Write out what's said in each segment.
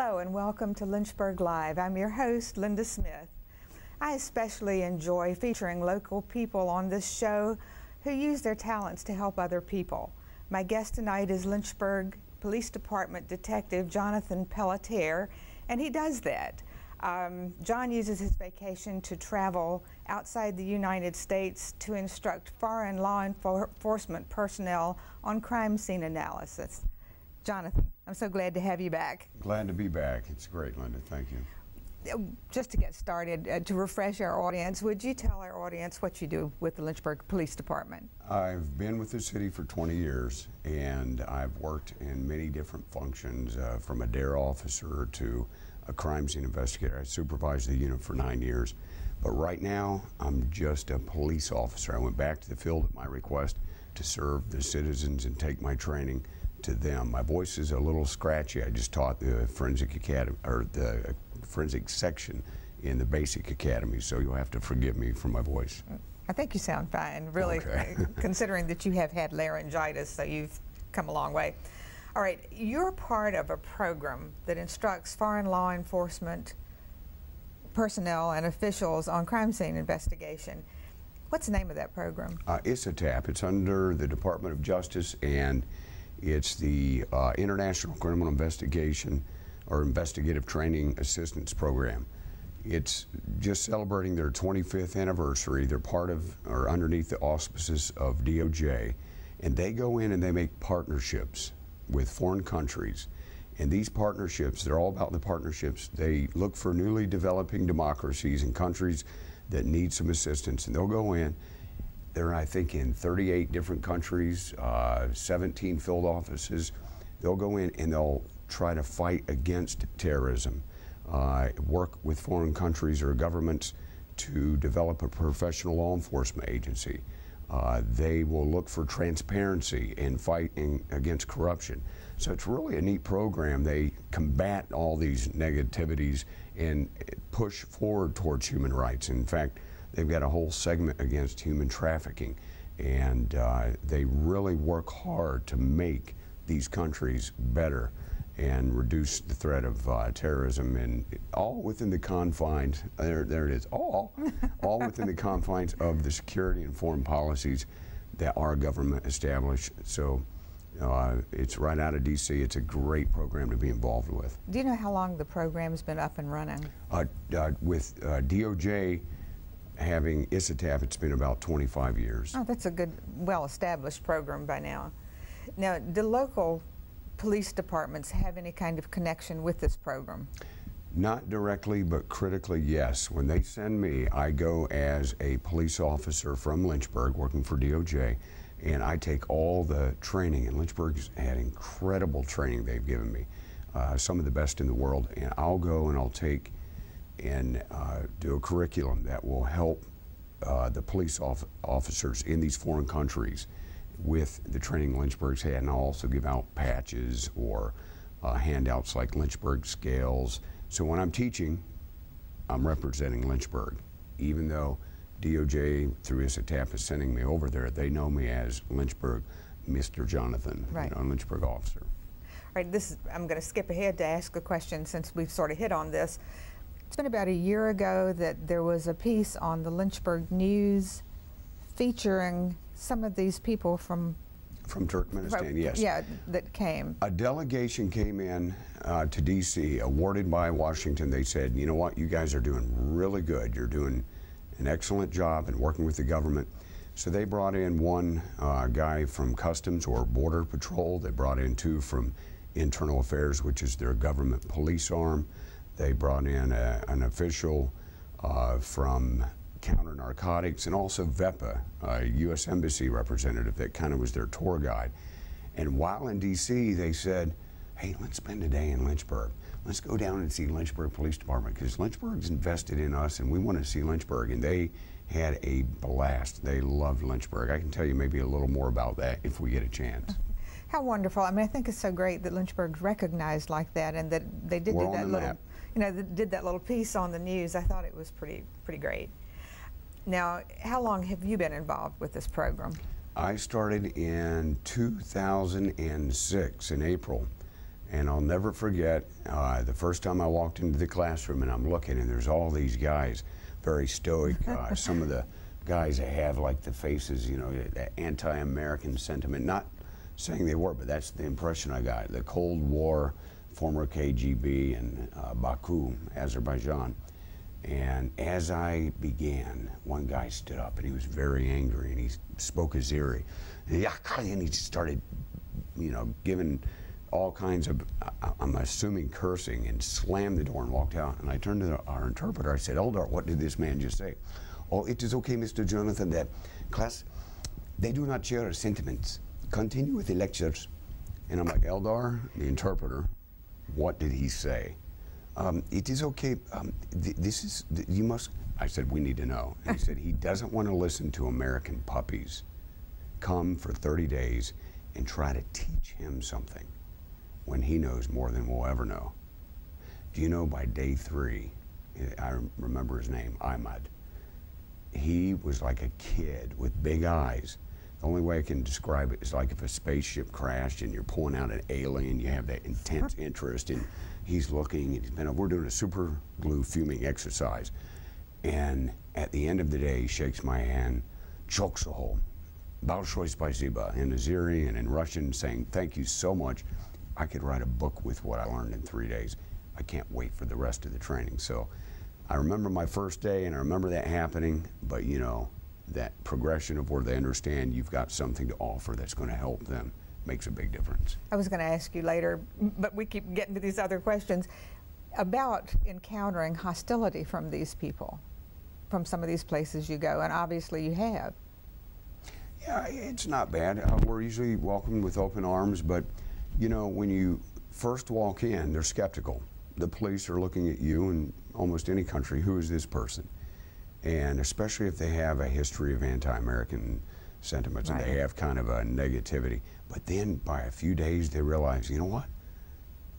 Hello and welcome to Lynchburg Live. I'm your host, Linda Smith. I especially enjoy featuring local people on this show who use their talents to help other people. My guest tonight is Lynchburg Police Department Detective Jonathan Pelletier, and he does that. John uses his vacation to travel outside the United States to instruct foreign law enforcement personnel on crime scene analysis. Jonathan, I'm so glad to have you back. Glad to be back. It's great, Linda. Thank you. Just to get started, to refresh our audience, would you tell our audience what you do with the Lynchburg Police Department? I've been with the city for 20 years, and I've worked in many different functions, from a DARE officer to a crime scene investigator. I supervised the unit for 9 years. But right now, I'm just a police officer. I went back to the field at my request to serve the citizens and take my training to them. My voice is a little scratchy. I just taught the forensic academy, or the forensic section in the basic academy, so you'll have to forgive me for my voice. I think you sound fine, really, okay. Considering that you have had laryngitis, so you've come a long way. All right, you're part of a program that instructs foreign law enforcement personnel and officials on crime scene investigation. What's the name of that program? ISATAP. It's under the Department of Justice, and it's the International Criminal Investigation or Investigative Training Assistance Program. It's just celebrating their 25th anniversary. They're part of, or underneath the auspices of DOJ, and they go in and they make partnerships with foreign countries. And these partnerships, they're all about the partnerships. They look for newly developing democracies and countries that need some assistance, and they'll go in. They're, I think, in 38 different countries, 17 field offices. They'll go in and they'll try to fight against terrorism, work with foreign countries or governments to develop a professional law enforcement agency. They will look for transparency and fighting against corruption. So it's really a neat program. They combat all these negativities and push forward towards human rights. In fact, they've got a whole segment against human trafficking, and they really work hard to make these countries better and reduce the threat of terrorism, and all within the confines, there it is, all within the confines of the security and foreign policies that our government established. So it's right out of DC. It's a great program to be involved with. Do you know how long the program's been up and running? With DOJ having ISATAP, it's been about 25 years. Oh, that's a good, well-established program by now. Now, do local police departments have any kind of connection with this program? Not directly, but critically, yes. When they send me, I go as a police officer from Lynchburg working for DOJ, and I take all the training, and Lynchburg's had incredible training they've given me, some of the best in the world, and I'll go and I'll take and do a curriculum that will help the police officers in these foreign countries with the training Lynchburg's had, and I'll also give out patches or handouts like Lynchburg scales. So when I'm teaching, I'm representing Lynchburg. Even though DOJ through ISATAP is sending me over there, they know me as Lynchburg Mr. Jonathan, right. Lynchburg officer. All right, I'm going to skip ahead to ask a question since we've sort of hit on this. It's been about a year ago that there was a piece on the Lynchburg News featuring some of these people from Turkmenistan, yes. Yeah, that came. A delegation came in to DC, awarded by Washington. They said, you know what, you guys are doing really good. You're doing an excellent job in working with the government. So they brought in one guy from Customs or Border Patrol. They brought in two from Internal Affairs, which is their government police arm. They brought in an official from Counter Narcotics, and also VEPA, a U.S. Embassy representative that kind of was their tour guide. And while in D.C., they said, hey, let's spend a day in Lynchburg. Let's go down and see Lynchburg Police Department, because Lynchburg's invested in us and we want to see Lynchburg. And they had a blast. They loved Lynchburg. I can tell you maybe a little more about that if we get a chance. How wonderful. I mean, I think it's so great that Lynchburg's recognized like that, and that they did do that little, they did that little piece on the news. I thought it was pretty great. Now, how long have you been involved with this program? I started in 2006 in April, And I'll never forget the first time I walked into the classroom and I'm looking and there's all these guys, very stoic. Some of the guys that have like the faces, you know, that anti-American sentiment. Not saying they were, but that's the impression I got. The Cold War, former KGB in Baku, Azerbaijan. And as I began, one guy stood up and he was very angry and he spoke Azeri. And he just started, you know, giving all kinds of, I'm assuming, cursing, and slammed the door and walked out. And I turned to our interpreter. I said, Eldar, what did this man just say? Oh, it is okay, Mr. Jonathan, that class, they do not share sentiments. Continue with the lectures. And I'm like, Eldar, the interpreter, what did he say? It is okay, you must, I said, we need to know. And he said, he doesn't want to listen to American puppies. Come for 30 days and try to teach him something when he knows more than we'll ever know. Do you know, by day 3, I remember his name, Ahmad. He was like a kid with big eyes. The only way I can describe it is like if a spaceship crashed and you're pulling out an alien, you have that intense interest, and he's looking, and he's been, we're doing a super glue fuming exercise. And at the end of the day, he shakes my hand, Choksoho, Balshoy Spasiba, in Azeri and in Russian, saying, thank you so much. I could write a book with what I learned in 3 days. I can't wait for the rest of the training. So I remember my first day, and I remember that happening, but you know, that progression of where they understand you've got something to offer that's going to help them makes a big difference. I was going to ask you later, but we keep getting to these other questions about encountering hostility from these people, from some of these places you go, and obviously you have. Yeah, it's not bad. We're usually welcomed with open arms, but you know, when you first walk in, they're skeptical. The police are looking at you in almost any country, who is this person? And especially if they have a history of anti-American sentiments, right, and they have kind of a negativity. But then by a few days they realize, you know what?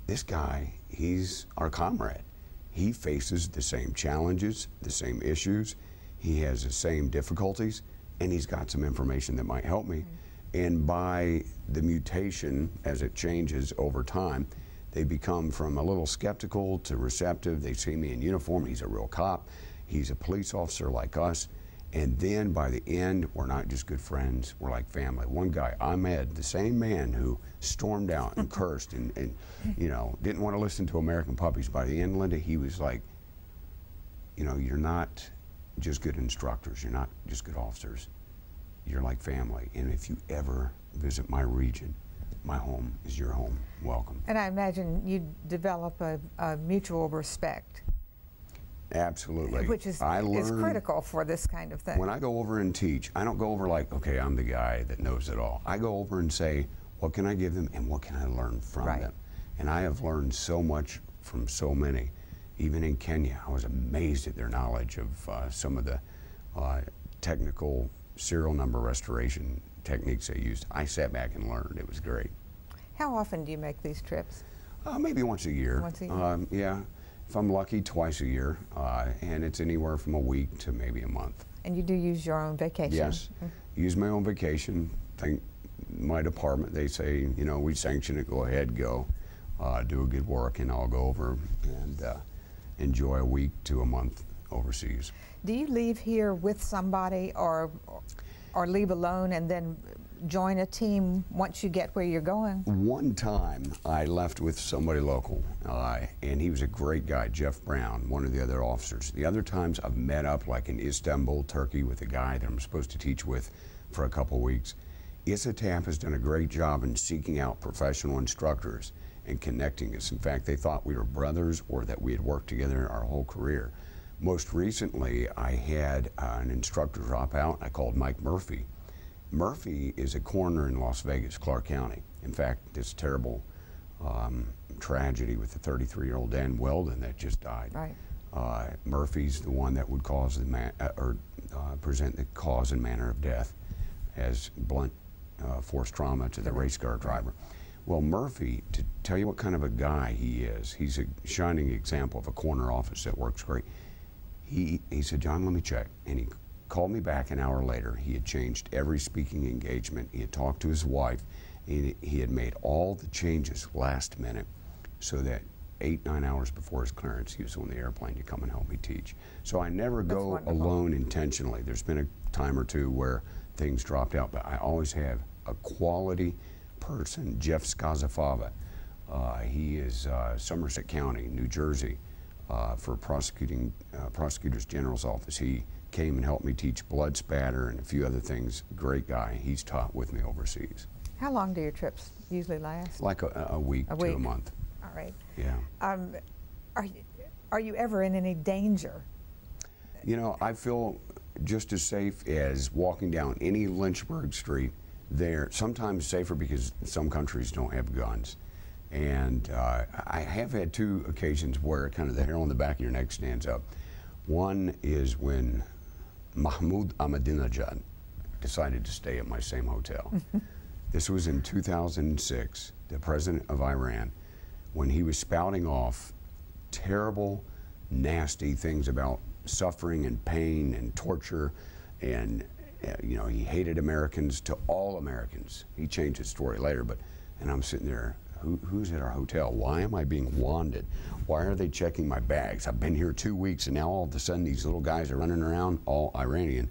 This guy, he's our comrade. He faces the same challenges, the same issues. He has the same difficulties, and he's got some information that might help me. Mm-hmm. And by the mutation, as it changes over time, they become from a little skeptical to receptive. They see me in uniform, he's a real cop. He's a police officer like us. And then by the end, we're not just good friends, we're like family. One guy, Ahmed, the same man who stormed out and cursed and you know, didn't want to listen to American puppies. By the end, Linda, he was like, you know, you're not just good instructors, you're not just good officers, you're like family. And if you ever visit my region, my home is your home. Welcome. And I imagine you develop a mutual respect. Absolutely. Which is critical for this kind of thing. When I go over and teach, I don't go over like, okay, I'm the guy that knows it all. I go over and say, what can I give them and what can I learn from them? And I have learned so much from so many. Even in Kenya, I was amazed at their knowledge of some of the technical serial number restoration techniques they used. I sat back and learned. It was great. How often do you make these trips? Maybe once a year. Once a year? Yeah. If I'm lucky, twice a year, and it's anywhere from a week to maybe a month. And you do use your own vacation? Yes, use my own vacation. Thank my department, they say, you know, we sanction it, go ahead, go, do a good work, and I'll go over and enjoy a week to a month overseas. Do you leave here with somebody or leave alone and then join a team once you get where you're going? One time I left with somebody local, and he was a great guy, Jeff Brown, one of the other officers. The other times I've met up like in Istanbul, Turkey, with a guy that I'm supposed to teach with for a couple weeks. ISATAP has done a great job in seeking out professional instructors and connecting us. In fact, they thought we were brothers or that we had worked together our whole career. Most recently, I had an instructor drop out. I called Mike Murphy. Murphy is a coroner in Las Vegas, Clark County. In fact, this terrible tragedy with the 33-year-old Dan Weldon that just died. Right. Murphy's the one that would cause the present the cause and manner of death as blunt force trauma to the race car driver. Well, Murphy, to tell you what kind of a guy he is, he's a shining example of a corner office that works great. He said, John, let me check. And he called me back an hour later. He had changed every speaking engagement. He had talked to his wife. He had made all the changes last minute. so that 8-9 hours before his clearance, he was on the airplane to come and help me teach. So I never go alone intentionally. There's been a time or two where things dropped out, but I always have a quality person. Jeff Scazafava, he is Somerset County, New Jersey, for Prosecutor's General's Office. He came and helped me teach blood spatter and a few other things. Great guy. He's taught with me overseas. How long do your trips usually last? Like a week to a month. All right. Yeah. Are you ever in any danger? You know, I feel just as safe as walking down any Lynchburg street there. Sometimes safer because some countries don't have guns. And I have had 2 occasions where kind of the hair on the back of your neck stands up. One is when Mahmoud Ahmadinejad decided to stay at my same hotel. This was in 2006, the president of Iran, when he was spouting off terrible, nasty things about suffering and pain and torture, and you know, he hated Americans to all Americans. He changed his story later, and I'm sitting there, who's at our hotel? Why am I being wanded? Why are they checking my bags? I've been here 2 weeks, and now all of a sudden these little guys are running around, all Iranian.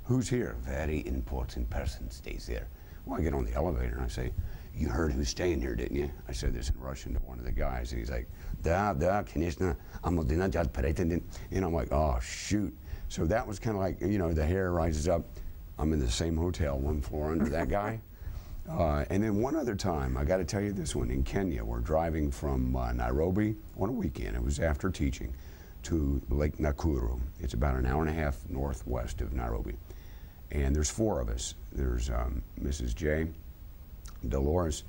Who's here? Very important person stays there. Well, I get on the elevator and I say, you heard who's staying here, didn't you? I said this in Russian to one of the guys, and he's like, da, конечно, Ahmadinejad president. And I'm like, oh, shoot. So that was kind of like, you know, the hair rises up. I'm in the same hotel, 1 floor under that guy. And then one other time, I got to tell you this one, in Kenya, we're driving from Nairobi on a weekend. It was after teaching, to Lake Nakuru. It's about an hour and a half northwest of Nairobi. And there's 4 of us. There's Mrs. J, Dolores,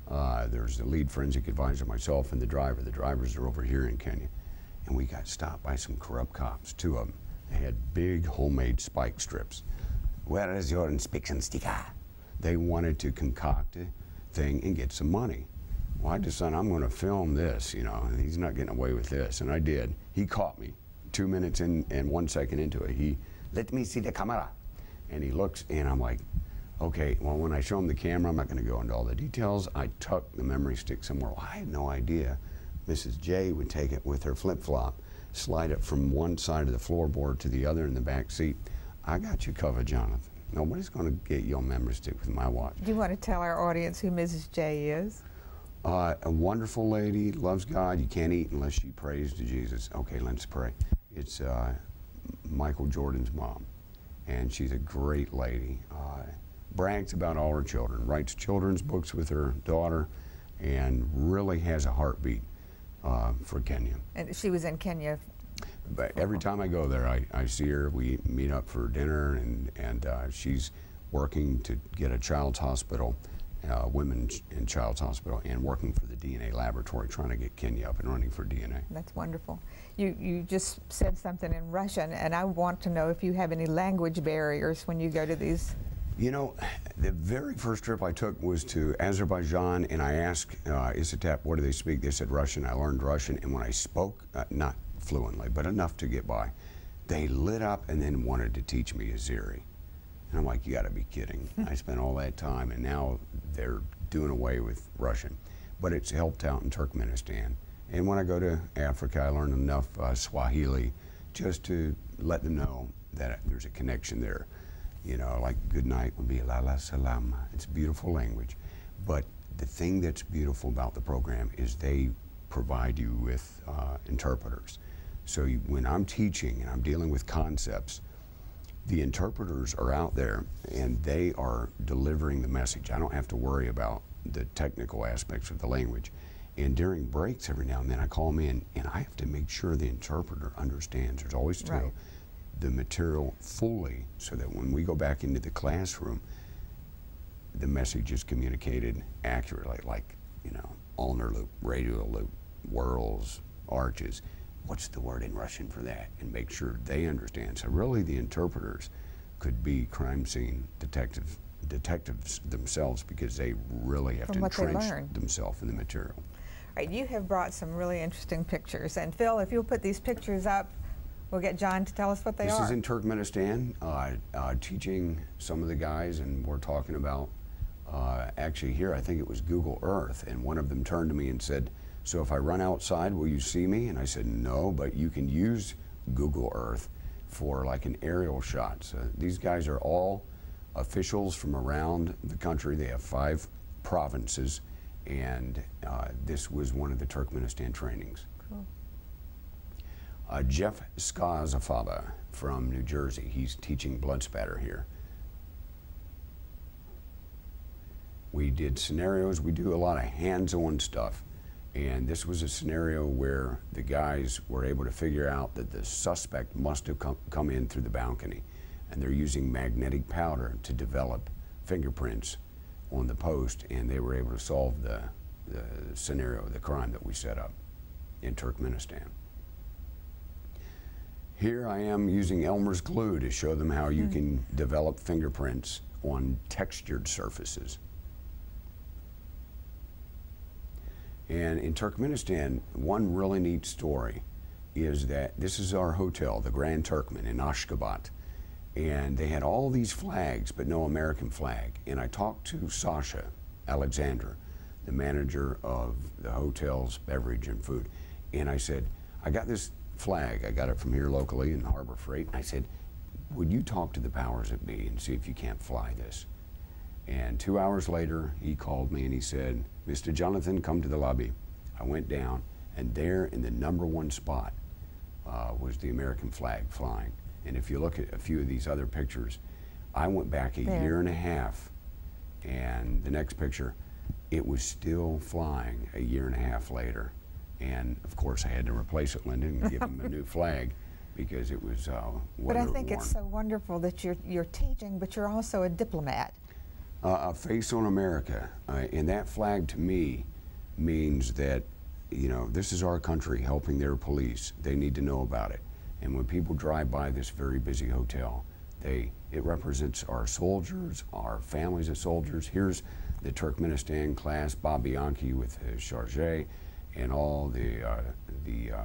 there's the lead forensic advisor, myself, and the driver. The drivers are over here in Kenya. And we got stopped by some corrupt cops, 2 of them. They had big homemade spike strips. Where is your inspection sticker? They wanted to concoct a thing and get some money. Well, I decided I'm going to film this, you know, and he's not getting away with this. And I did. He caught me 2 minutes in and 1 second into it. He, let me see the camera. And he looks, and I'm like, okay, well, when I show him the camera, I'm not going to go into all the details. I tuck the memory stick somewhere. Well, I had no idea Mrs. J would take it with her flip-flop, slide it from one side of the floorboard to the other in the back seat. I got you covered, Jonathan. Nobody's going to get you a memory stick with my watch. Do you want to tell our audience who Mrs. J is? A wonderful lady, loves God. You can't eat unless she prays to Jesus. Okay, let's pray. It's Michael Jordan's mom, and she's a great lady. Brags about all her children, writes children's books with her daughter, and really has a heartbeat for Kenya. And she was in Kenya. But every time I go there, I see her. We meet up for dinner, and she's working to get a child's hospital, women's and child's hospital, and working for the DNA laboratory, trying to get Kenya up and running for DNA. That's wonderful. You just said something in Russian, and I want to know if you have any language barriers when you go to these. You know, the very first trip I took was to Azerbaijan, and I asked ISATAP, what do they speak? They said Russian. I learned Russian, and when I spoke, not fluently, but enough to get by, they lit up and then wanted to teach me Azeri. And I'm like, you gotta be kidding. I spent all that time, and now they're doing away with Russian. But it's helped out in Turkmenistan. And when I go to Africa, I learn enough Swahili just to let them know that there's a connection there. You know, like good night would be la la salam. It's a beautiful language. But the thing that's beautiful about the program is they provide you with interpreters. So when I'm teaching and I'm dealing with concepts, the interpreters are out there and they are delivering the message. I don't have to worry about the technical aspects of the language. And during breaks every now and then I call them in, and I have to make sure the interpreter understands. There's always two. Right. The material fully, so that when we go back into the classroom, the message is communicated accurately, like, you know, ulnar loop, radial loop, whorls, arches. What's the word in Russian for that? And make sure they understand. So really the interpreters could be crime scene detectives themselves, because they really have to entrench themselves in the material. All right, you have brought some really interesting pictures. And Phil, if you'll put these pictures up, we'll get John to tell us what they are. This is in Turkmenistan, teaching some of the guys, and we're talking about, actually here, I think it was Google Earth, and one of them turned to me and said, So if I run outside, will you see me? And I said, no, but you can use Google Earth for like an aerial shot. So these guys are all officials from around the country. They have 5 provinces, and this was one of the Turkmenistan trainings. Cool. Jeff Skazafaba from New Jersey, he's teaching blood spatter here. We did scenarios, we do a lot of hands-on stuff. And this was a scenario where the guys were able to figure out that the suspect must have come in through the balcony. And they're using magnetic powder to develop fingerprints on the post, and they were able to solve the scenario, the crime that we set up in Turkmenistan. Here I am using Elmer's glue to show them how you can develop fingerprints on textured surfaces. And in Turkmenistan, one really neat story is that this is our hotel, the Grand Turkmen in Ashgabat. And they had all these flags, but no American flag. And I talked to Sasha Alexander, the manager of the hotel's beverage and food. And I said, I got this flag. I got it from here locally in Harbor Freight. And I said, would you talk to the powers that be and see if you can't fly this? And 2 hours later, he called me and he said, Mr. Jonathan, come to the lobby. I went down, and there in the #1 spot was the American flag flying. And if you look at a few of these other pictures, I went back a year and a half, and the next picture, it was still flying a year and a half later. And of course, I had to replace it, Linda, and give him a new flag because it was But I think it's so wonderful that you're teaching, but you're also a diplomat. A face on America, and that flag to me means that, you know, this is our country helping their police. They need to know about it. And when people drive by this very busy hotel, it represents our soldiers, our families of soldiers. Here's the Turkmenistan class, Bob Bianchi with Chargé, and all the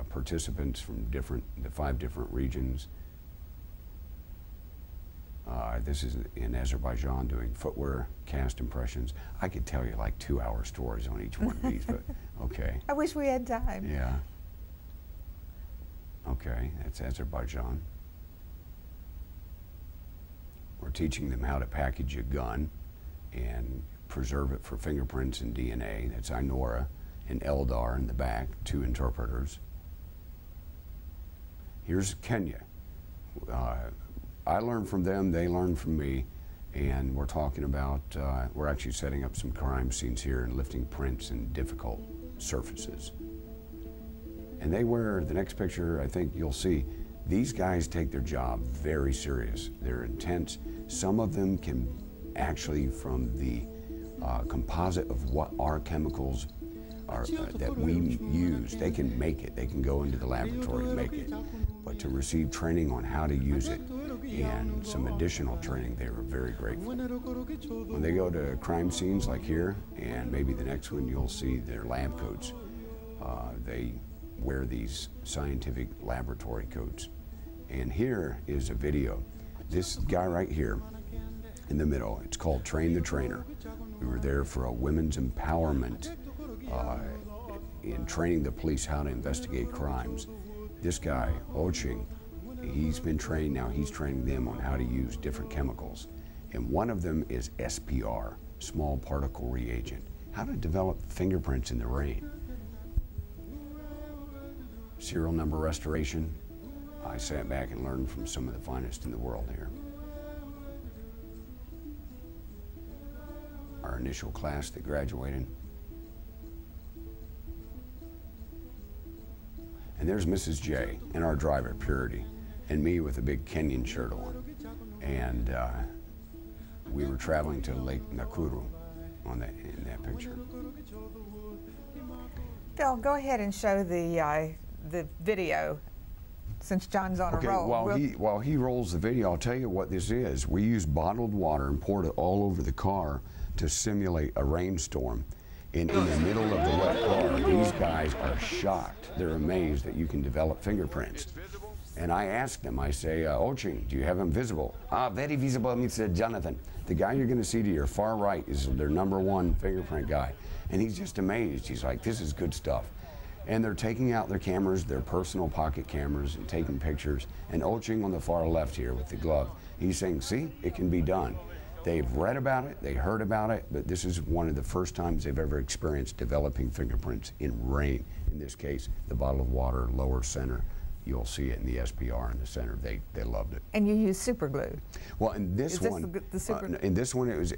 participants from the 5 different regions. This is in Azerbaijan doing footwear cast impressions. I could tell you like 2-hour stories on each one of these, but okay. I wish we had time. Yeah. Okay, that's Azerbaijan. We're teaching them how to package a gun and preserve it for fingerprints and DNA. That's Inora and Eldar in the back, 2 interpreters. Here's Kenya. I learned from them, they learned from me, and we're talking about, we're actually setting up some crime scenes here and lifting prints in difficult surfaces. And they wear, the next picture I think you'll see, these guys take their job very serious. They're intense. Some of them can actually, from the composite of what our chemicals are, that we use, they can make it. They can go into the laboratory and make it. But to receive training on how to use it and some additional training, they were very grateful. When they go to crime scenes like here, and maybe the next one, you'll see their lab coats. They wear these scientific laboratory coats. And here is a video. This guy right here in the middle, it's called Train the Trainer. We were there for a women's empowerment in training the police how to investigate crimes. This guy, Oching, he's been trained now, he's training them on how to use different chemicals. And one of them is SPR, small particle reagent, how to develop fingerprints in the rain. Serial number restoration. I sat back and learned from some of the finest in the world here. Our initial class that graduated. And there's Mrs. J and our driver, Purity, and me with a big Kenyan shirt on. And we were traveling to Lake Nakuru in that picture. Phil, go ahead and show the video, since John's on a roll. While he rolls the video, I'll tell you what this is. We use bottled water and poured it all over the car to simulate a rainstorm. And in the middle of the wet car, these guys are shocked. They're amazed that you can develop fingerprints. And I asked them, I say, Oching, do you have them visible? Very visible, Mr. Jonathan. The guy you're gonna see to your far right is their #1 fingerprint guy. And he's just amazed. He's like, this is good stuff. And they're taking out their cameras, their personal pocket cameras, and taking pictures. And Olching on the far left here with the glove, he's saying, see, it can be done. They've read about it, they heard about it, but this is one of the first times they've ever experienced developing fingerprints in rain. In this case, the bottle of water, lower center. You'll see it in the SPR in the center. They loved it. And you use Superglue. Well, in this one,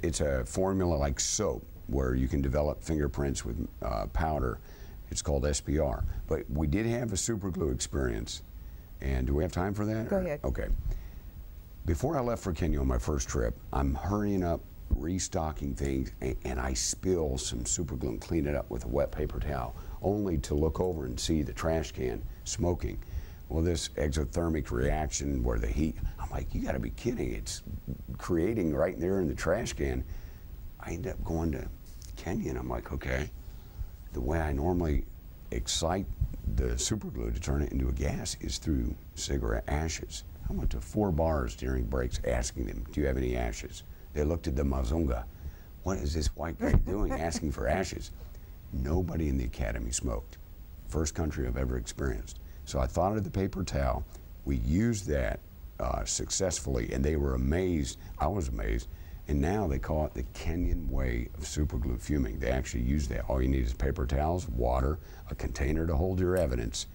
it's a formula like soap where you can develop fingerprints with powder. It's called SPR. But we did have a Superglue experience. And do we have time for that? Go ahead. Okay. Before I left for Kenya on my first trip, I'm hurrying up, restocking things, and I spill some Superglue and clean it up with a wet paper towel, only to look over and see the trash can smoking. Well, this exothermic reaction where the heat, I'm like, you gotta be kidding. It's creating right there in the trash can. I end up going to Kenya and I'm like, okay, the way I normally excite the Superglue to turn it into a gas is through cigarette ashes. I went to 4 bars during breaks asking them, do you have any ashes? They looked at the Mazunga. What is this white guy doing asking for ashes? Nobody in the academy smoked. First country I've ever experienced. So I thought of the paper towel. We used that successfully, and they were amazed. I was amazed. And now they call it the Kenyan way of Superglue fuming. They actually use that. All you need is paper towels, water, a container to hold your evidence,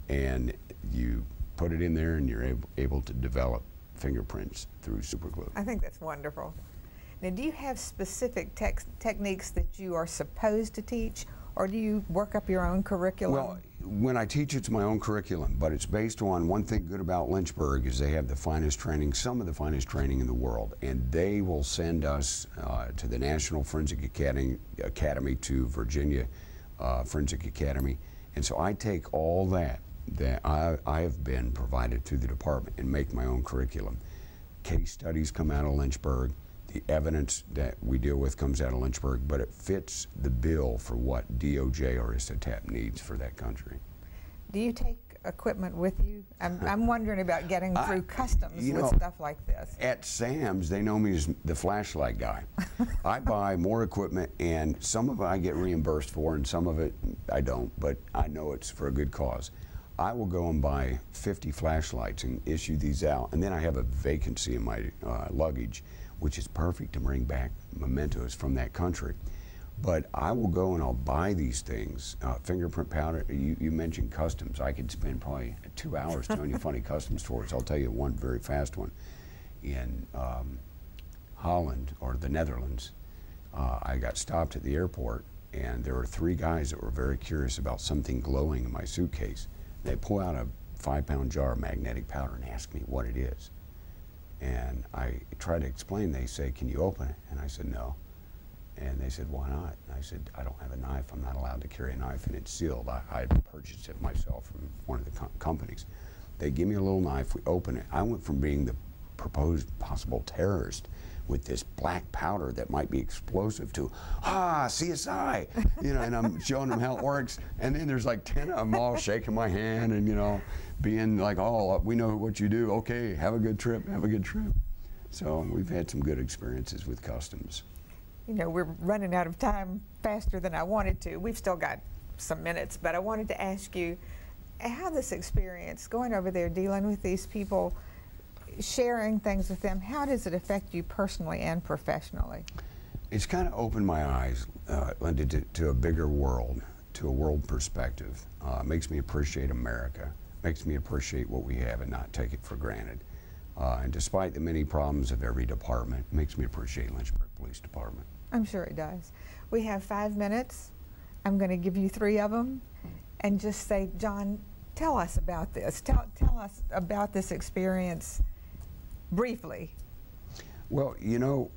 and you put it in there and you're able to develop fingerprints through Superglue. I think that's wonderful. Now, do you have specific techniques that you are supposed to teach, or do you work up your own curriculum? Well, when I teach, it's my own curriculum, but it's based on one thing good about Lynchburg is they have the finest training, some of the finest training in the world, and they will send us to the National Forensic Academy to Virginia Forensic Academy, and so I take all that I have been provided through the department and make my own curriculum. Case studies come out of Lynchburg. The evidence that we deal with comes out of Lynchburg, but it fits the bill for what DOJ or ISATAP needs for that country. Do you take equipment with you? I'm wondering about getting through customs with stuff like this. At Sam's, they know me as the flashlight guy. I buy more equipment, and some of it I get reimbursed for, and some of it I don't, but I know it's for a good cause. I will go and buy 50 flashlights and issue these out, and then I have a vacancy in my luggage, which is perfect to bring back mementos from that country. But I will go and I'll buy these things. Fingerprint powder, you mentioned customs. I could spend probably 2 hours telling you funny customs stories. I'll tell you one very fast one. In Holland, or the Netherlands, I got stopped at the airport, and there were 3 guys that were very curious about something glowing in my suitcase. They pull out a 5-pound jar of magnetic powder and ask me what it is. And I try to explain. They say, can you open it? And I said, no. And they said, why not? And I said, I don't have a knife. I'm not allowed to carry a knife, and it's sealed. I had purchased it myself from one of the companies. They give me a little knife. We open it. I went from being the proposed possible terrorist with this black powder that might be explosive to, CSI, you know, and I'm showing them how it works. And then there's like 10 of them all shaking my hand and, you know, being like, oh, we know what you do. Okay, have a good trip, have a good trip. So we've had some good experiences with customs. You know, we're running out of time faster than I wanted to. We've still got some minutes, but I wanted to ask you how this experience, going over there, dealing with these people, sharing things with them, how does it affect you personally and professionally? It's kind of opened my eyes, Linda, to a bigger world, to a world perspective. Makes me appreciate America, makes me appreciate what we have and not take it for granted. And despite the many problems of every department, it makes me appreciate Lynchburg Police Department. I'm sure it does. We have 5 minutes. I'm going to give you 3 of them and just say, John, tell us about this. Tell us about this experience briefly. Well, you know,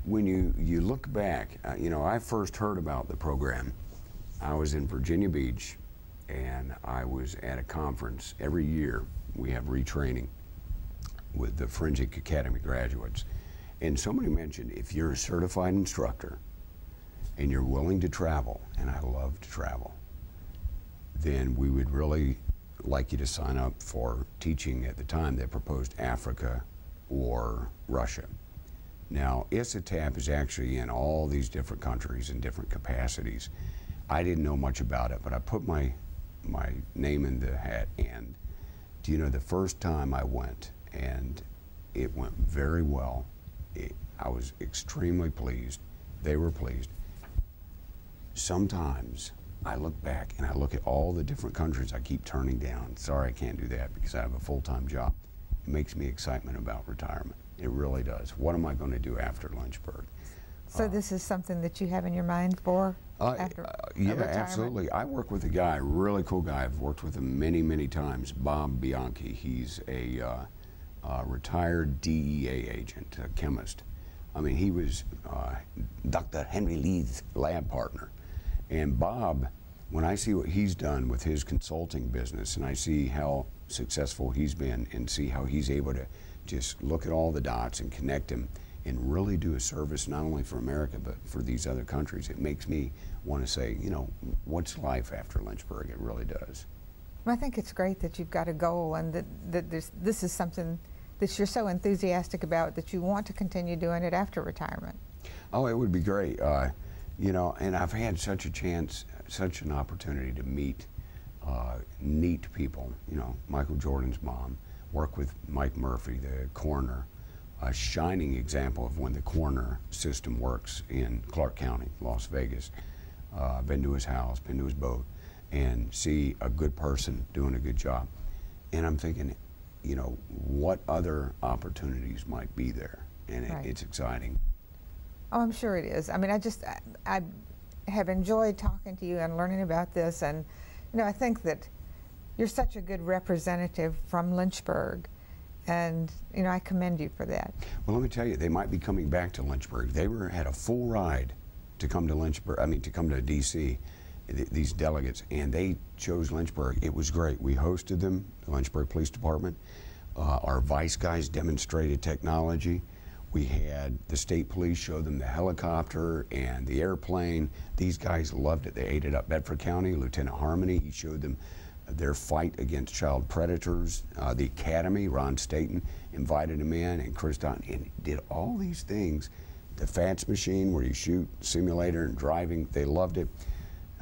when you look back, you know, I first heard about the program. I was in Virginia Beach, and I was at a conference. Every year we have retraining with the Forensic Academy graduates. And somebody mentioned, if you're a certified instructor and you're willing to travel, and I love to travel, then we would really like you to sign up for teaching. At the time they proposed Africa or Russia. Now, ISATAP is actually in all these different countries in different capacities. I didn't know much about it, but I put my my name in the hat. And do you know, the first time I went, and it went very well. I was extremely pleased. They were pleased. Sometimes I look back and I look at all the different countries I keep turning down. Sorry, I can't do that because I have a full-time job. It makes me excitement about retirement. It really does. What am I going to do after Lynchburg? So this is something that you have in your mind for after yeah, retirement? absolutely. I work with a guy, a really cool guy. I've worked with him many, many times, Bob Bianchi. He's a retired DEA agent, a chemist. I mean, he was Dr. Henry Lee's lab partner. And Bob, when I see what he's done with his consulting business, and I see how successful he's been, and see how he's able to just look at all the dots and connect them and really do a service not only for America but for these other countries, it makes me want to say, you know, what's life after Lynchburg? It really does. Well, I think it's great that you've got a goal and that this is something that you're so enthusiastic about that you want to continue doing it after retirement. Oh, it would be great. You know, and I've had such a chance, such an opportunity to meet neat people. You know, Michael Jordan's mom, work with Mike Murphy, the coroner, a shining example of when the coroner system works in Clark County, Las Vegas. Been to his house, been to his boat, and see a good person doing a good job. And I'm thinking, you know, what other opportunities might be there? And Right. It's exciting. Oh, I'm sure it is. I mean, I have enjoyed talking to you and learning about this, and you know, I think that you're such a good representative from Lynchburg, and you know, I commend you for that. Well, let me tell you, they might be coming back to Lynchburg. They had a full ride to come to Lynchburg. I mean, to come to D.C. These delegates, and they chose Lynchburg. It was great. We hosted them, the Lynchburg Police Department. Our vice guys demonstrated technology. We had the state police show them the helicopter and the airplane. These guys loved it. They ate it up. Bedford County, Lieutenant Harmony, he showed them their fight against child predators. The Academy, Ron Staten, invited them in, and Chris Don, and did all these things. The FATS machine where you shoot, simulator, and driving, they loved it.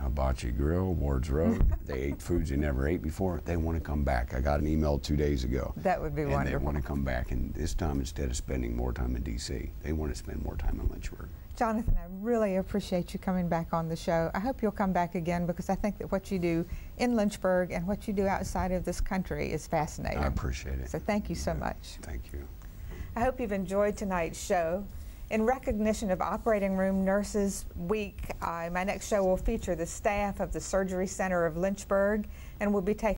Hibachi Grill, Ward's Road. They ate foods they never ate before. They want to come back. I got an email 2 days ago. That would be wonderful. And they want to come back, and this time, instead of spending more time in D.C., they want to spend more time in Lynchburg. Jonathan, I really appreciate you coming back on the show. I hope you'll come back again because I think that what you do in Lynchburg and what you do outside of this country is fascinating. I appreciate it. So thank you so much. Thank you. I hope you've enjoyed tonight's show. In recognition of Operating Room Nurses Week, my next show will feature the staff of the Surgery Center of Lynchburg, and we'll be taking